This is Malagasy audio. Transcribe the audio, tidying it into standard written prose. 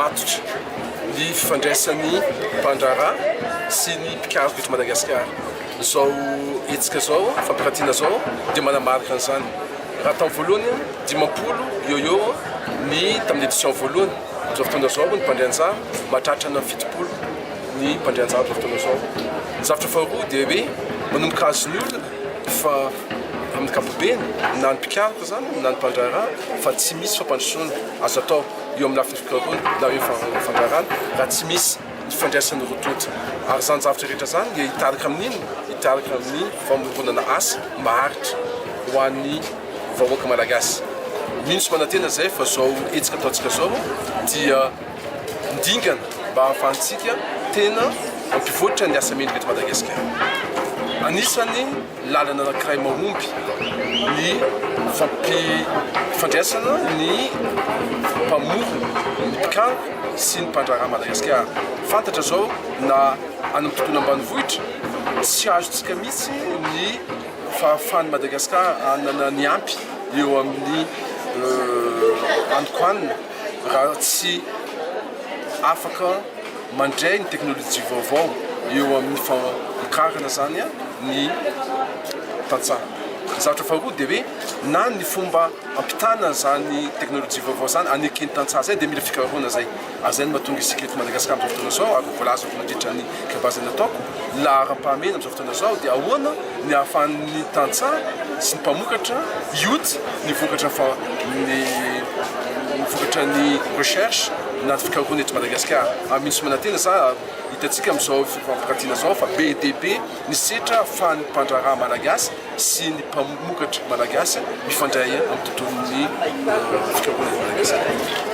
matotra ny fifandraisan'ny mpandraharaha sy ny mpikaroka eto Madagasikara. Zao hetsika zao fampiratiana zao dia manamarika an'izany. Raha tamin'ny voalohany 50 eo ny tamin'ny édition voalohany. Zao fotoana zao ny mpandrianjara mahatratra na 70 ny mpandrianjara zao fotoana zao. Ny zavatra faharoa dia hoe manomboka azon'ny olona fa amin'ny kapobeny na ny mpikaroka zany na ny mpandraharaha fa tsy misy fampandrosoana azo atao eo amin'ny lafiny fikaroana na eo fandraharahana raha tsy misy fifandraisan'ny rototo. Ary zany zavatra rehetra zany dia hitarika amin'iny, hitarika amin'ny famoronana asa maharitra ho an'ny vahoaka malagasy. Mino manantena zay fa zao hetsika ataontsika zao dia ndingana mba ahafahantsika tena mampivoatra ny asa mendrika eto Madagasikara. Anisany lalana anankiray mahomby ny fifandraisana ny mpamorona, ny mpikaroka sy ny mpandraharaha Madagasikara. Fantatra zao na any amin'ny tontolo ambanivohitra tsy azontsika mihitsy ny fahafahan'ny Madagasikara anana ny ampy eo amin'ny androkoanina raha tsy afaka mandray ny teknôlôjia vaovao eo amin'ny famokarana zany ny tantsaha. Zavatra faharoa dia hoe na ny fomba ampitana zany teknôlôjia vaovao zany anekeny tantsaha zay dia mila fikarohana zay. Ary zay no mahatonga isika eto Madagasikara amin'izao fotoana zao ary voalaza nandritra ny kabazana ataoko laharampahamena amin'izao fotoana zao dia ahoana ny ahafahan'ny tantsaha sy ny mpamokatra hioty ny vokatra ny recherche na fikarohana eto Madagasikara. Ary misy manantena za hitantsika amin'izao fampiratiana zao fa be dia be ny setra ahafahan'ny mpandraharaha malagasy sy ny mpamokatra malagasy mifandray amin'ny tontolon'ny fikarohana eto Madagasikara.